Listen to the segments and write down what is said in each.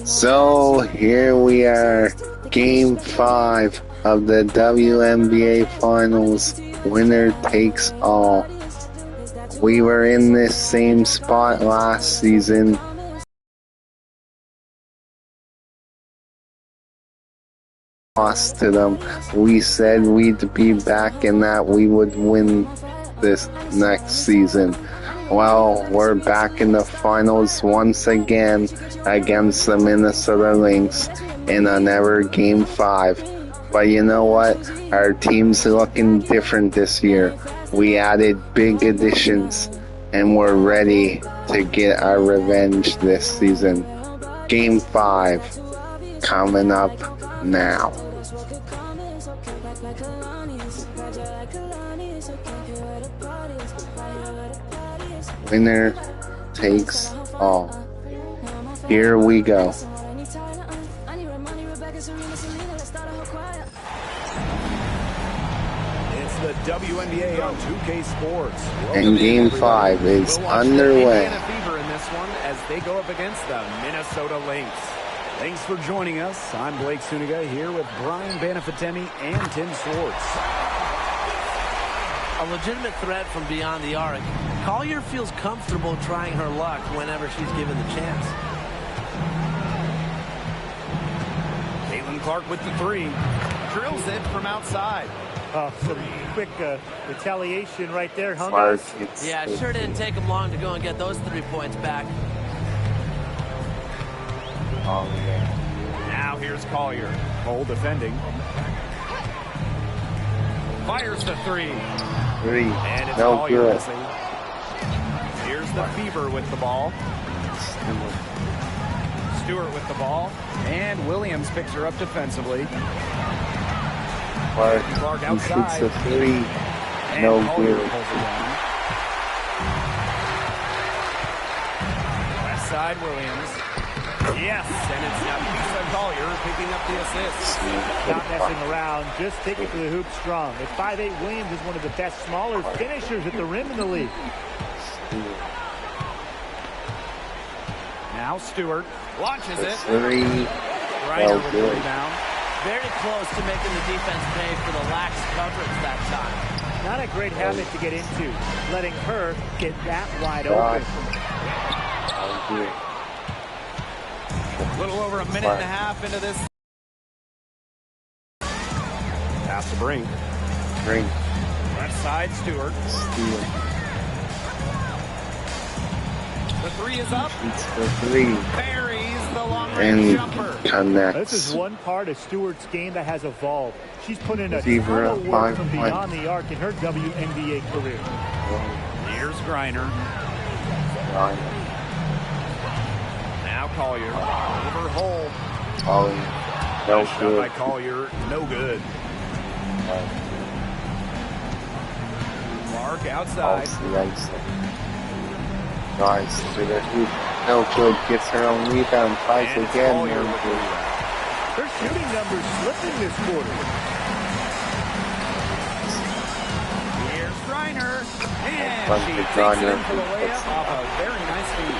So here we are, Game 5 of the WNBA Finals. Winner takes all. We were in this same spot last season. Lost to them. We said we'd be back and that we would win this next season. Well, we're back in the finals once again against the Minnesota Lynx in another Game 5. But you know what? Our team's looking different this year. We added big additions and we're ready to get our revenge this season. Game 5 coming up now. Winner takes all. Here we go. It's the WNBA on 2K Sports. And Game 5 is underway. Fever in this one as they go up against the Minnesota Lynx. Thanks for joining us. I'm Blake Suniga here with Brian Banafitemi and Tim Swartz. A legitimate threat from beyond the arc. Collier feels comfortable trying her luck whenever she's given the chance. Caitlin Clark with the three. Drills it from outside. Some quick retaliation right there, huh? Yeah, it sure didn't take them long to go and get those 3 points back. Oh, yeah. Now here's Collier. Cole defending. Fires the three. And it's No Collier good. missing. Here's the Fever with the ball. Stewart with the ball. And Williams picks her up defensively. Clark outside. shoots a three. And No Collier good. pulls it down. West side Williams. Yes, and it's Lisa Collier picking up the assist. Not messing around, just take it to the hoop strong. At 5'8", Williams is one of the best smaller finishers at the rim in the league. Now Stewart launches it. Three. Reiner with the rebound. Very close to making the defense pay for the lax coverage that time. Not a great habit to get into, letting her get that wide open. A little over a minute and a half into this. Pass to Brink. Left side, Stewart. The three is up. It's the three. Buries the long-range jumper. Connects. This is one part of Stewart's game that has evolved. She's put in a Fever ton of up work from 5-1. beyond the arc in her WNBA career. Here's Griner. Now Collier. Over hole. No Shot good. by Collier. No good. Clark outside. Nice to the hoop. No good. Gets her own rebound. Tries And again. Collier No with the good. rebound. Her shooting numbers slipping this quarter. Here's Griner. And Fun she to takes it Griner. in for the layup off a very nice feed.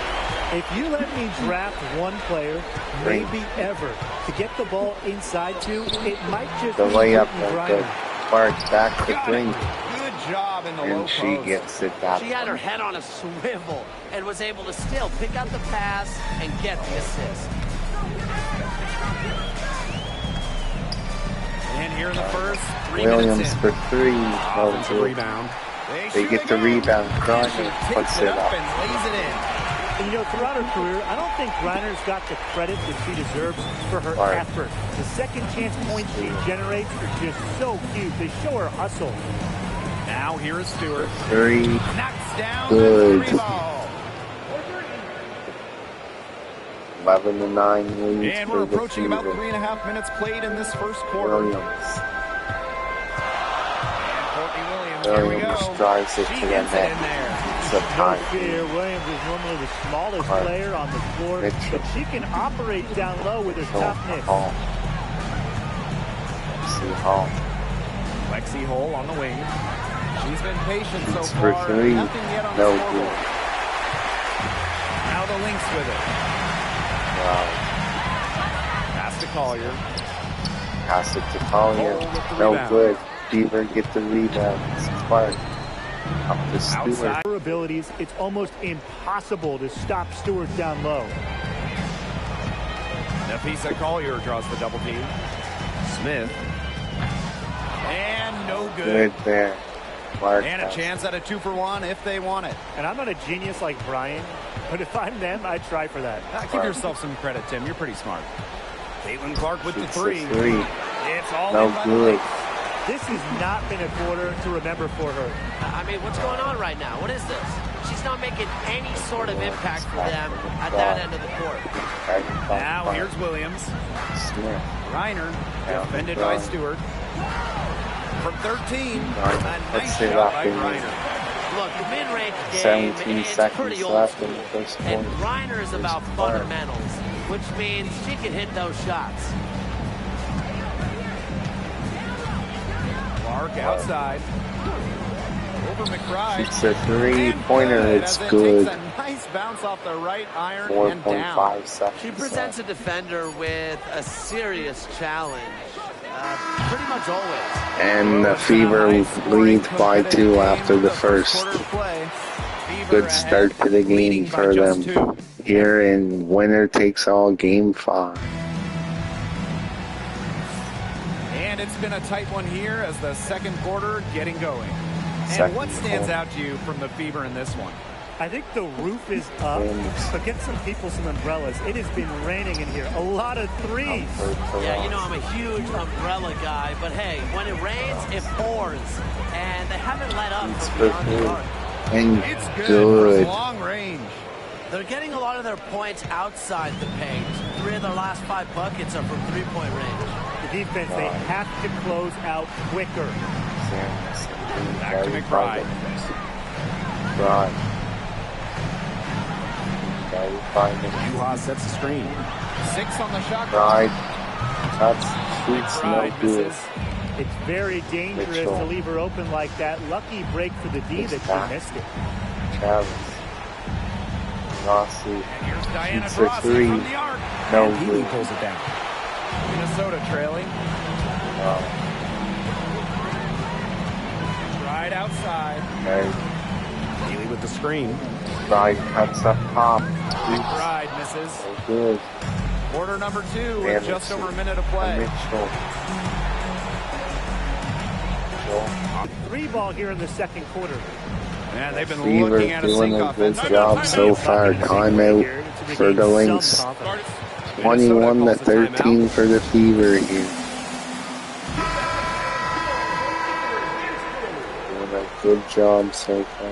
If you let me draft one player, maybe ever, to get the ball inside to, it might just The be layup. Brittany No Griner. good. Clark back to Got three. it. Good job in the low And she post. gets it back. She had her head on a swivel and was able to still pick up the pass and get the assist. And here in the first, 3 Williams minutes in. for three. No Offensive good. rebound. They get the rebound. Griner puts it up. And lays it in. And, you know, throughout her career, I don't think Griner's got the credit that she deserves for her Right. effort. The second chance points she generates are just so cute. They show her hustle. Now here is Stewart. Three. Knocks down Good. the three ball. 11-9 lead And for we're the approaching about Fever. 3.5 minutes played in this first quarter. Williams. Courtney Williams, here we Williams go. drives it She to the gets it net. in there. It's a No tie. fear, Williams is normally the smallest Right. player on the floor, Mitchell. but she can operate down low with her toughness. Hall. See Hall. Lexi Hole on the wing. She's been patient so Shoots for far. three. Nothing yet No scoreboard. good. Now the Lynx with it. Wow. Pass to Collier. Pass it to Collier. Hole with the No rebound. good. Beaver get the rebound. Spark. Up to Stewart. Outside. Her abilities, it's almost impossible to stop Stewart down low. Nafisa Collier draws the double team. Smith. And no good. Good there. Clark And a has chance at a 2-for-1 if they want it. And I'm not a genius like Brian, but if I'm them, I'd try for that. Give yourself some credit, Tim. You're pretty smart. Caitlin Clark with the shoots three. the three. It's all No in by the good. Lynx. This has not been a quarter to remember for her. I mean, what's going on right now? What is this? She's not making any sort of impact for them at that end of the court. Now here's Williams. Smith. Reiner Yeah, defended right. by Stewart. From 13, Right. a Let's nice see shot that by thing. Reiner. Look, the mid-range game, 17 it's seconds pretty old left school. in the first And quarter. Reiner is about Here's Clark. fundamentals, which means she can hit those shots. Clark outside. Over McBride. Shoots a three-pointer. And It's as it good. Takes a nice bounce off the right iron and down. 4.5 seconds. She presents a defender with a serious challenge, pretty much always. And the Fever lead by 2 after the first. Good start to the game for them. Here in winner takes all game 5. And it's been a tight one here as the second quarter getting going. And Second what stands quarter. out to you from the Fever in this one? I think the roof is up, but get some people some umbrellas. It has been raining in here. A lot of threes. Yeah, you know I'm a huge umbrella guy, but hey, when it rains, it pours. And they haven't let up It's from for beyond the good. arc. And It's good. good. Long range. They're getting a lot of their points outside the paint. 3 of their last 5 buckets are from three-point range. The defense, they have to close out quicker. Back to McBride. McBride. Juha sets the screen. 6 on the shot McBride. clock. That's shoots no McBride good. misses. It's very dangerous Mitchell. to leave her open like that. Lucky break for the D that back. she missed it. Travis. Rossi. And here's Diana Shoots a Rossi three. from the arc. No And Healy good. pulls it down. Minnesota trailing. Right outside. Okay. Healy with the screen. McBride cuts up top. Shoots McBride misses. so good. Quarter number 2 with Anderson. just over a minute of And play. Mitchell. Mitchell. 3 ball here in the second quarter. And they've been Fever looking at a doing sink a good offense. job so far. Timeout for the Lynx. 21 to 13 for the Fever here. Doing a good job so far.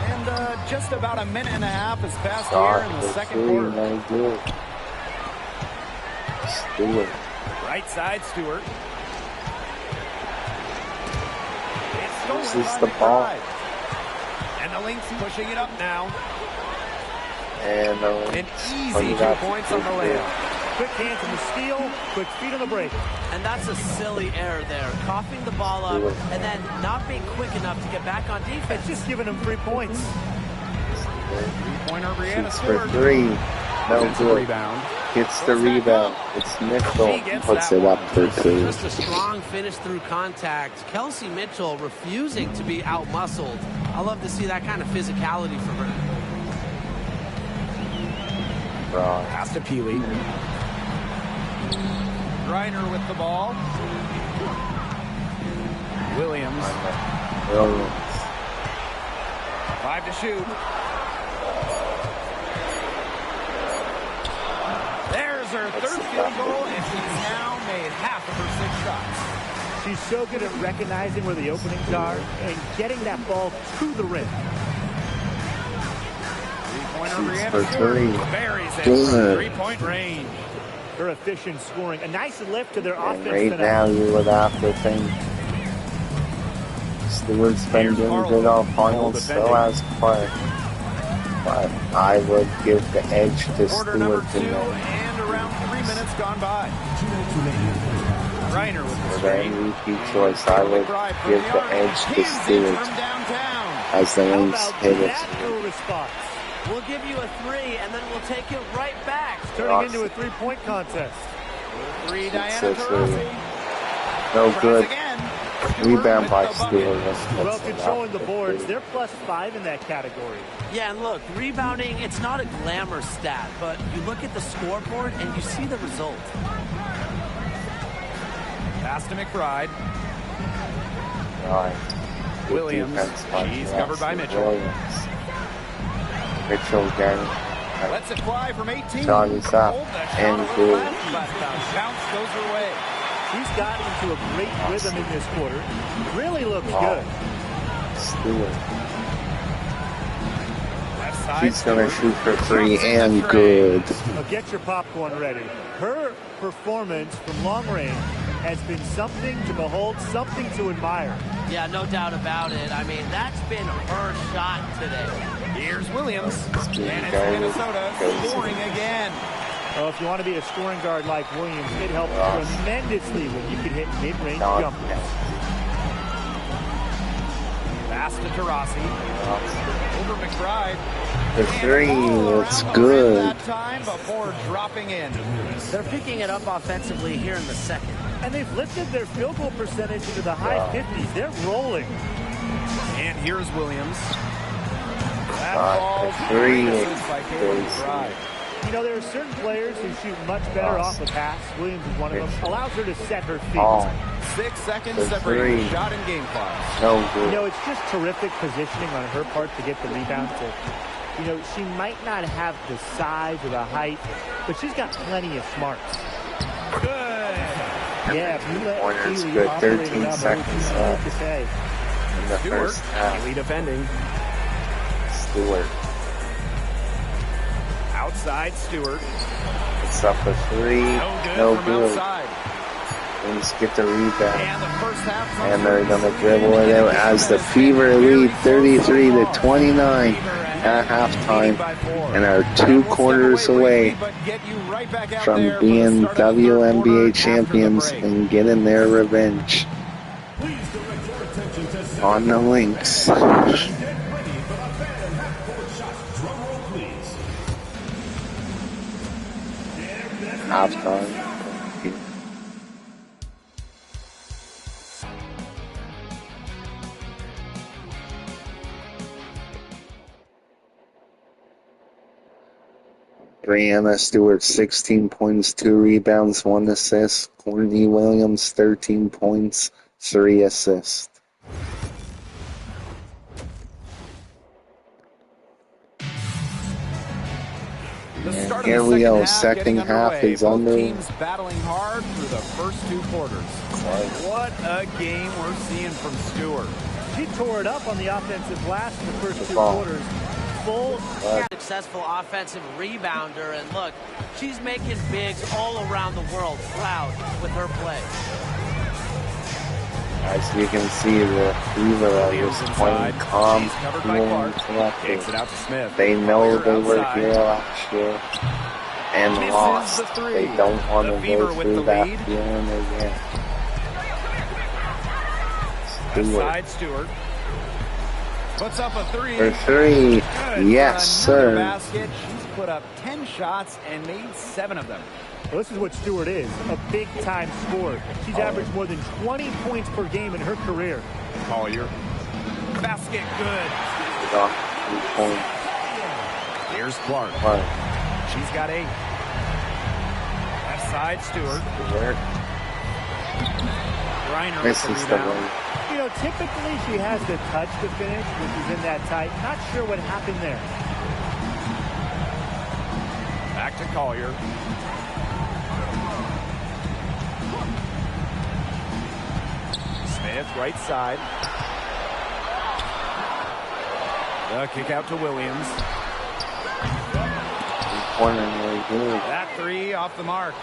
And just about a minute and a half has passed Shot here in the for second three, quarter. no good. Stewart. Right side, Stewart. It's stolen Loses by the ball. McBride. And the Lynx pushing it up now. And An easy 2 points on the layup. Quick hands on the steal, quick feet on the break. And that's a silly error there. Coughing the ball up and then not being quick enough to get back on defense. It's just giving them 3 points. Pointer Brianna shoots for Stewart. 3. No Gets the good. rebound. Gets the rebound. It's Mitchell. Puts it up for 2. Just a strong finish through contact. Kelsey Mitchell refusing to be out-muscled. I love to see that kind of physicality from her. Pass to Peely. Reiner with the ball. Williams. 5 to shoot. There's her third field goal, and she's now made half of her 6 shots. She's so good at recognizing where the openings are and getting that ball to the rim. Three-pointer Shoots Brianna for Stewart 3. buries it Good. from 3-point range. Her efficient scoring. A nice lift to their And offense right tonight. now you would have to think Stewart's been doing good all finals, so has Clark. But I would give the edge to Quarter number Stewart 2 tonight. and around 3 minutes gone by. Reiner with the For the screen. MVP choice, I would give the edge to Stewart From downtown. as the How Lynx about hit that it. for a response? We'll give you a 3, and then we'll take it right back. Turning into a three-point contest. 3, Diana Successfully. Taurasi. No Tries good. again. Rebound with by the Stewart. bucket. Well, controlling the boards, they're +5 in that category. Yeah, and look, rebounding, it's not a glamour stat, but you look at the scoreboard and you see the result. Pass to McBride. Right. Good Williams. defense by She's covered by Taurasi. Mitchell. Williams. Mitchell again. Lets it fly from 18. Shot is up. Hold that shot And a little good. left, but bounce goes her way. She's got into a great rhythm in this quarter. Really looks Wow. good. Stewart. Left side. She's gonna Stewart. shoot for 3 Crosses and the good. Now get your popcorn ready. Her performance from long range has been something to behold, something to admire. Yeah, no doubt about it. I mean, that's been her shot today. Here's Williams. Stewart And it's guarded. Minnesota Goes. scoring again. Well, if you want to be a scoring guard like Williams, it helps tremendously when you can hit mid-range Dog. jumpers. Pass to Taurasi. Over McBride. The 3, it's good. That time before dropping in. They're picking it up offensively here in the second. And they've lifted their field goal percentage into the high 50s. They're rolling. And here's Williams. That Shot ball for 3. misses by Caitlin Goes. McBride. You know, there are certain players who shoot much better off a pass. Williams is one of them. Allows her to set her feet. Oh, 6 seconds The separating 3. shot and game clock. no You good. know, it's just terrific positioning on her part to get the rebound. You know, she might not have the size or the height, but she's got plenty of smarts. Good. Yeah, if you let Pointer's Keely good. operate 13 it up, seconds everything's left. good to say. In the Stewart. first half, Keely defending. Stewart. Outside Stewart. It's up a 3. No No from good. outside. Lynx get the rebound. And the first half comes And they're from going to dribble it out as the Fever lead 33 to 29 at halftime and are 2 quarters away from being WNBA champions and getting their revenge on the Lynx. Halftime. Brianna Stewart, 16 points, 2 rebounds, 1 assist. Courtney Williams, 13 points, 3 assists. And here we go. Second half is Both under. teams battling hard through the first 2 quarters. What a game we're seeing from Stewart. She tore it up on the offensive glass in the first 2 ball. quarters. Full Successful offensive rebounder, and look, she's making bigs all around the world proud with her play. As you can see, the Fever are just playing calm, She's covered by cool, and Clark. collected. Takes it out to Smith. They know they were Outside. here last year and Misses lost. the 3. They don't want The to Fever go with through the that lead. feeling again. Stewart Outside Stewart. Puts up a 3. for 3. Good Yes, for another sir. basket. She's put up 10 shots and made 7 of them. Well, this is what Stewart is, a big-time scorer. She's averaged more than 20 points per game in her career. Collier. Basket good. Get off 3 points. Here's Clark. Clark. She's got 8. Left side Stewart. Stewart Reiner with the misses the rebound. one. You know, typically she has the touch to finish, which is in that tight. Not sure what happened there. Back to Collier. Smith, right side. The kick out to Williams. Corner really good. That 3 off the mark.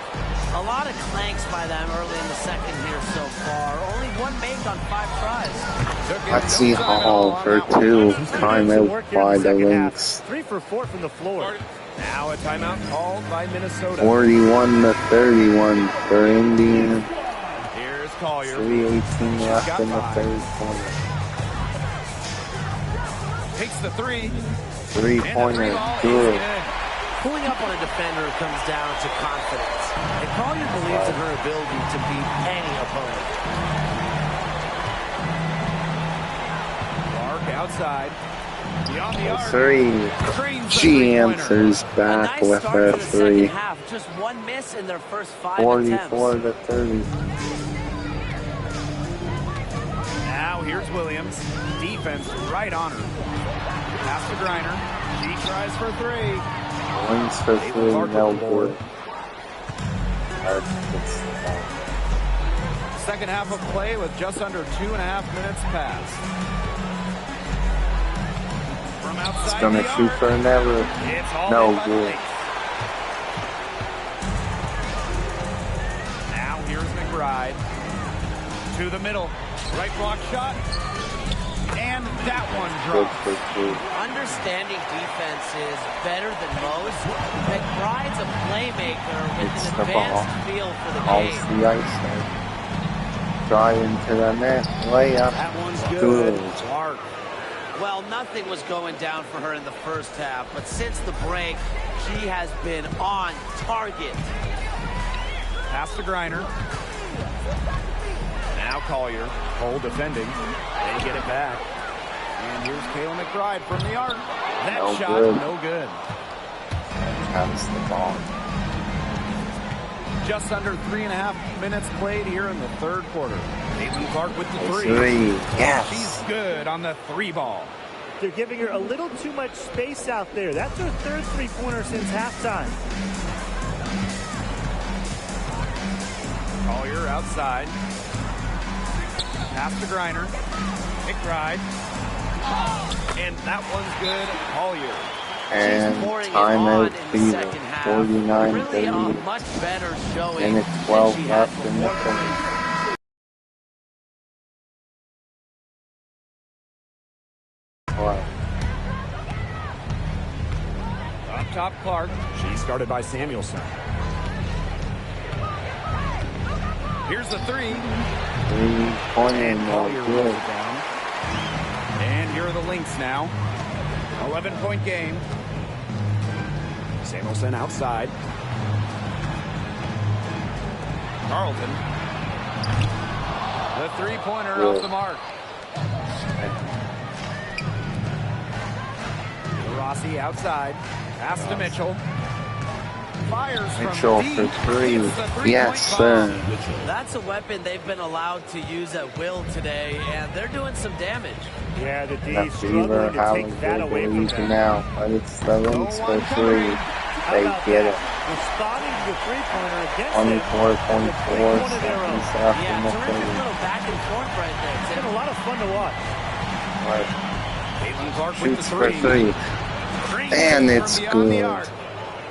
A lot of clanks by them early in the second here so far. Only 1 make on 5 tries. Took it Let's see inside Hall on for that one. 2. Some Timeout work here in by the the second half. Lynx. 3 for 4 from the floor. Now a timeout called by Minnesota. 41 to 31 for Indiana. Here's Collier. 3:18 left in the third quarter. Takes the three. Three-pointer, good. Pulling up on a defender comes down to confidence. And Collier believes in her ability to beat any opponent. Clark outside. Beyond the arc. Three. She answers back nice with start her to the three. second half. Just one miss in their first 5 44 attempts. to 30. Now here's Williams. Defense right on her. Pass to Griner. She tries for three. Wins for three, no good. Second half of play with just under 2.5 minutes passed. From outside It's gonna shoot for never. No good. Now here's McBride. To the middle. Right block shot. And that one Good dropped. for two. Understanding defense is better than most. McBride's a playmaker with It's an the ball. advanced feel for the Hauls game. the ice there. Drive into the net. Layup. That one's good. Good. Clark. Well, nothing was going down for her in the first half, but since the break, she has been on target. Pass to Griner. Now Collier. Cole defending. They get it back. And here's Kayla McBride from the arc. That No shot, good. no good. Has the ball. Just under 3.5 minutes played here in the third quarter. Caitlin Clark with the three. Three. Yes. She's good on the three ball. They're giving her a little too much space out there. That's her third three-pointer since halftime. Collier outside. Pass to Griner. McBride. And that one's good. Collier. And She's pouring it timeout on in the fever. second half. 49 Really a 30. much better showing Minute than 12 she had left in the before the break. third. Wow. Up top Clark. She's started by Samuelson. Here's the three. 3-pointer, And no Collier rolls good. it down. And here are the Lynx now. 11-point game. Samuelson outside. Carlton. The three-pointer Good. off the mark. Rossi outside. Pass to Mitchell. Fires Mitchell from for deep. three. Hits the three-point Yes, sir. bomb. That's a weapon they've been allowed to use at will today, and they're doing some damage. Yeah, the D The Fever struggling to have take that a away from lead them. now, but it's the Lynx for three. How They about get that? it. Responding to the three-pointer against 24.4 them. seconds Yeah, left in the terrific third. little back and forth right there. It's been a lot of fun to watch. Right. Caitlin Clark with Shoots the for three. And it's from beyond the good. arc.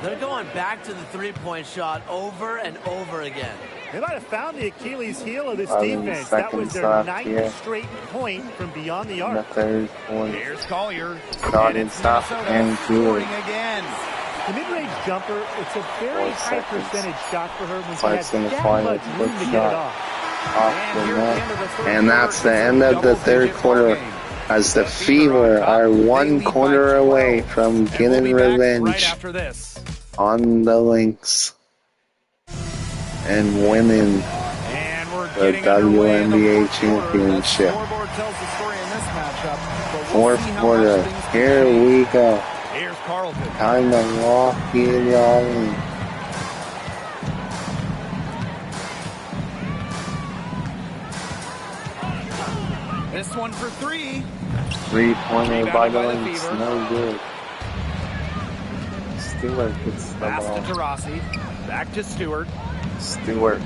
They're going back to the three-point shot over and over again. They might have found the Achilles heel of this 11 defense. That was seconds their left ninth here. straight point from beyond the In the arc. third quarter. Here's Collier. Shot And and it's stop Minnesota and scoring good. again. The mid-range jumper, it's a very 4 high seconds. percentage shot for her when she Fights has in the that final much quick room to get shot. it off. Off And the here at the net. end of the third And that's quarter, the it's end a of the third double-digit quarter. ball game. As the The Fever Fever on are top. They one lead by quarter 12. away from And we'll getting be back right revenge after this. on the Lynx and winning And we're the getting underway in the WNBA fourth quarter. That championship. scoreboard tells the story in this matchup, but we'll Fourth see how quarter. much things can Here change. we go. Here's Carlton. Time to lock it all in. This one for three. 3-pointer by Rebounded the by the Lynx. Fever. No good. Stewart gets the Pass ball. to Rossi. Back to Stewart. Stewart.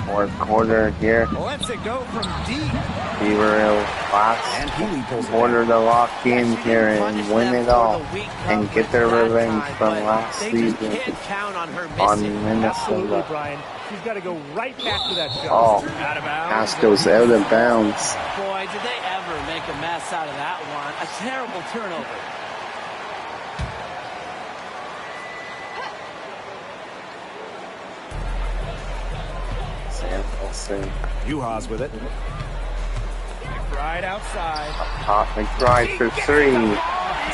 Fourth quarter here. Lets it go from deep. Fever And last Healy pulls it quarter down. to lock in She here didn't and punish win them it for all the weak and get coverage their that revenge time, from but last they just season can't count on her on missing. Absolutely, Minnesota. Brian. She's got to go right back to that shot. Oh, Out of bounds. pass goes out of bounds. Boy, did they ever make a mess out of that one. A terrible turnover. Samuelson. Juhas with it. McBride outside. Hot McBride for three.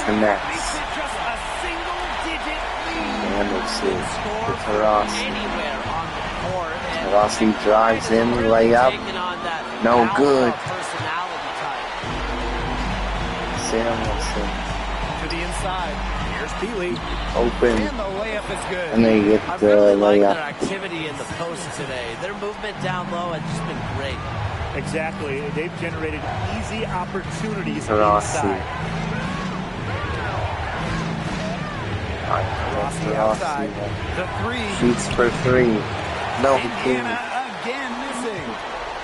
Connects. Just a single-digit lead. Anderson Score to from Tarasi. anywhere on the court. And Tarasi drives in, layup. taking on that No alpha good. personality type. Samuelson To the inside. Here's Peely. open. And the layup is good. And they get I the really like their layup. activity in the post today. Their movement down low has just been great. Exactly. They've generated easy opportunities Tarasi. inside. Rossi outside. The three. Shoots for three. No Indiana good. again missing.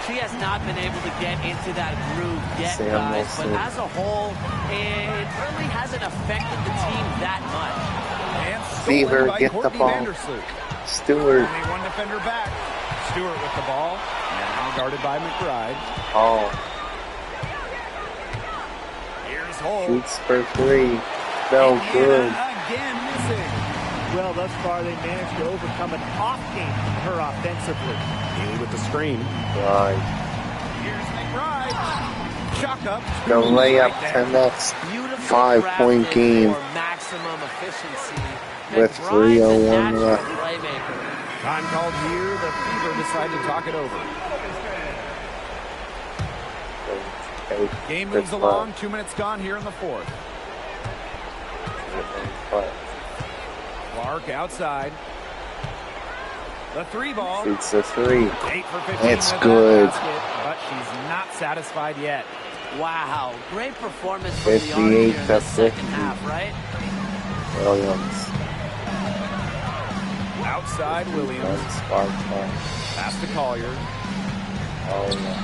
She has not been able to get into that groove yet, guys. But as a whole, it really hasn't affected the team that much. And Fever, stolen by get the Courtney ball. Vandersloot. Stewart. Only one defender back. Stewart with the ball. Now guarded by McBride. Hall Here's Holt. shoots for three. No good. Indiana again missing. Well, thus far they managed to overcome an off game from her offensively. Haley with the screen. Right. Here's McBride. Chalk up. The layup Right there. connects. Beautifully 5-point crafted game for maximum efficiency. with McBride's a 3:01 natural left. playmaker. Time called here. The Fever decide to talk it over. Game moves along. 2 minutes gone here in the fourth. Clark outside. The three ball. Shoots the three. 8 for 15. It's with good. that basket, but she's not satisfied yet. Wow, great performance from the 58 Army here in to the second 50. half, right? Williams. Outside Williams. Spark time. Pass to Collier. Oh, yeah.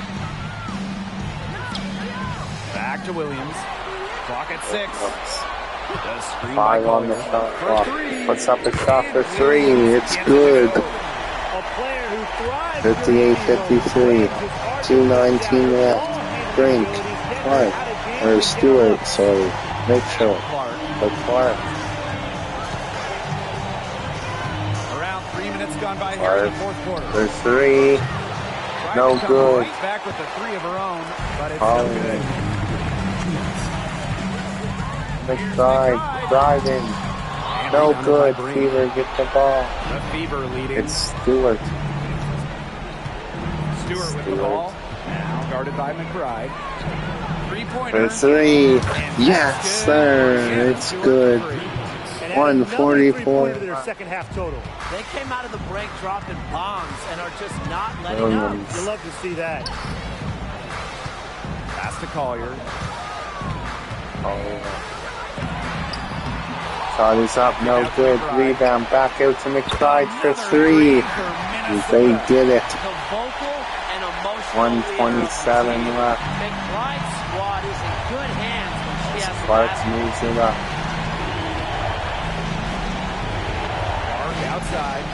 Back to Williams. Clock at 6. The screen by 5 on the Collier. shot For clock. three. Puts up a shot for three. It's Gets good. it to go. A player who thrives 58-53. 2:19 left. Brink. Clark. Or Stewart, sorry. Mitchell. Clark. But Clark. Around 3 minutes gone by here in the fourth quarter. For three. Tried No to come good. Right back with the three of her own, but it's no Collier. good. McBride. Driving. No Rebounded good. by Brink. Fever get the ball. The Fever leading. It's Stewart. Stewart with the Stewart. ball. Now guarded by McBride. For Three-pointer. three. And that's Yes, good. sir. Again, It's Stewart good. for three. And added 144. another 3-pointer to their second half total. They came out of the break dropping bombs and are just not letting up. Williams. You love to see that. Pass to Collier. Oh, shot is up, no good. Rebound back out to McBride for three. They did it. The vocal and emotional 1:27 leader of the left. team. McBride's squad is in good hands when she has the Sparks last moves it up. Clark outside.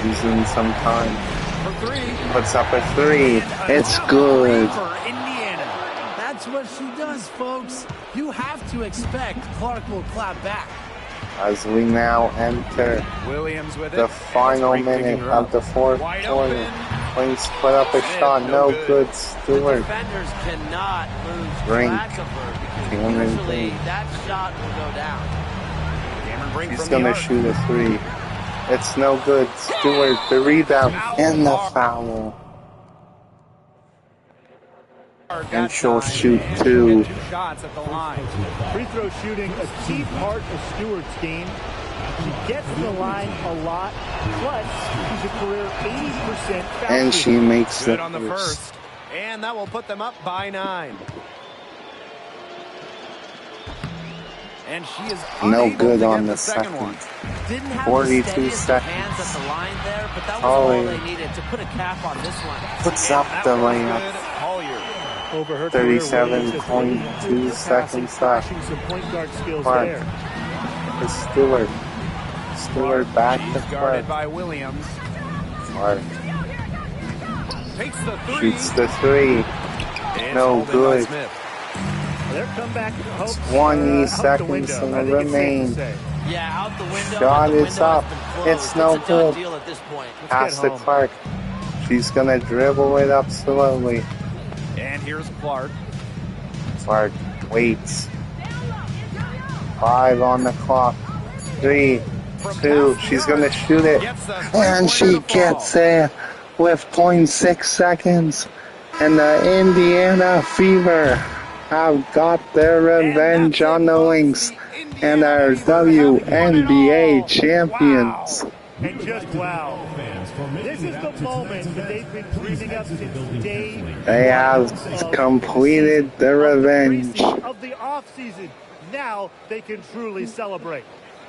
Using some time. For three. Puts up a three. It's good. For Indiana. That's what she does, folks. You have to expect Clark will clap back. As we now enter Williams with it. the final Brink picking minute her of up. the fourth Wide quarter. open. Flames put up a shot, no good. The Stewart. defenders cannot lose Brink. track of her because Cameron usually Brink. that shot will go down. Cameron Brink He's from gonna the arc. shoot a three. It's no good. Stewart, the rebound and the foul. And she'll shoot two. 2 shots at the line. Free throw shooting, a key part of Stewart's game. She gets to the line a lot, plus she's a career 80% foul And she shooter. makes Good the on the first. first. And that will put them up by 9. And she is No unable good to on get the second second. one. Didn't have 42 the steadiest of seconds. hands at the line there, but that was Collier. all they needed to put a cap on this one. Puts And up that the was layup. good. Collier. Over her 37.2 seconds left. Some point guard skills Clark. there. To Stewart. Stewart back to She's Clark. guarded by Williams. Clark Takes the three. shoots the three. And No hauled in by good. Smith. Their comeback hopes 20 out the seconds window. to I think it's safe to remain. say. Yeah, out the window. Shot The is window up. has been It's closed. no It's a done good. deal at this point. Pass to Clark. She's gonna dribble it up slowly. And here's Clark. Clark waits. 5 on the clock. 3, 2. She's gonna shoot it, and she gets it with 0.6 seconds. And the Indiana Fever have got their revenge on the Lynx and are WNBA champions. Wow. And just wow. This is the moment that they've been dreaming of since day They have completed the revenge. Of the offseason. Now they can truly celebrate.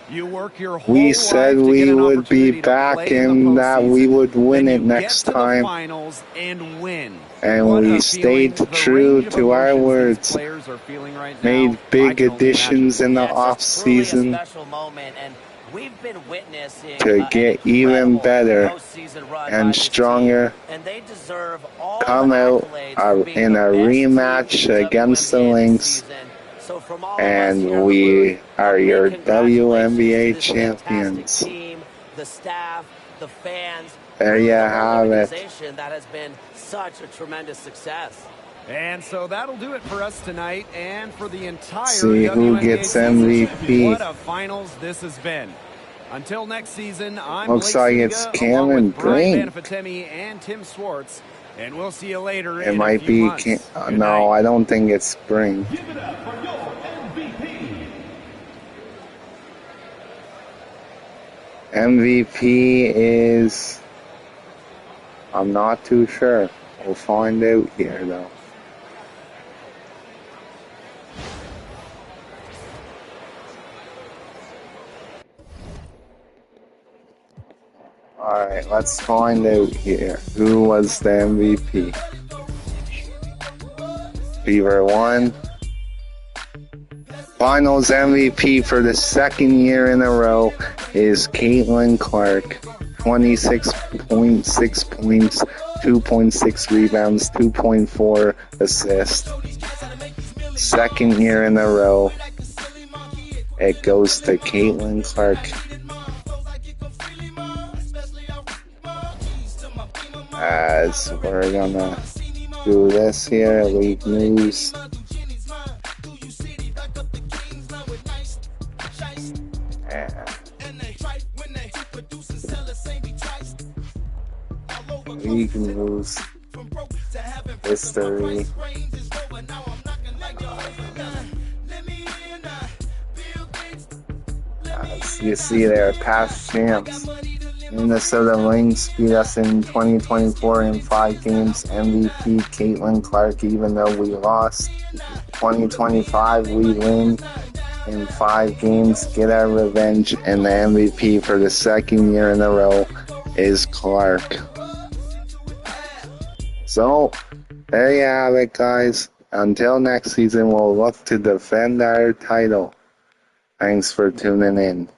You work your whole We life said to we get an would be opportunity to back play in and the that we postseason. would win Then it you next get to the time. finals and win. And What we a stayed feeling. The true range of to our emotions these words. players are feeling right now, Made I big can only additions in the Yeah, off it's just truly a season special moment, and we've been witnessing to an get even incredible better postseason run by and this stronger. team, and they deserve all Come the out accolades for being in the a best team rematch in the against the WNBA this Lynx, season. So from all of us here in and the we booth, are a big your congratulations to WNBA this fantastic champions. team, the staff, the fans, There really you the whole have it. organization that has been such a tremendous success. And so that'll do it for us tonight and for the entire See who WNBA gets season. MVP. What a finals this has been. Until next season, I'm Looks Blake like it's Suniga, along Cameron with Brian Brink. Banafitemi and Tim Swartz, and we'll see you later It in a might few be. months. Good No, night. I don't think it's spring. Give it up for your MVP. MVP is. I'm not too sure. We'll find out here though. Alright, let's find out here. Who was the MVP? Fever 1. Finals MVP for the second year in a row is Caitlin Clark. 26.6 points, 2.6 rebounds, 2.4 assists. Second year in a row, it goes to Caitlin Clark. As we're gonna do this here, league news. League news, history. As you see there, past champs. Minnesota Lynx beat us in 2024 in 5 games. MVP Caitlin Clark, even though we lost. 2025 we win in 5 games, get our revenge, and the MVP for the second year in a row is Clark. So, there you have it, guys. Until next season, we'll look to defend our title. Thanks for tuning in.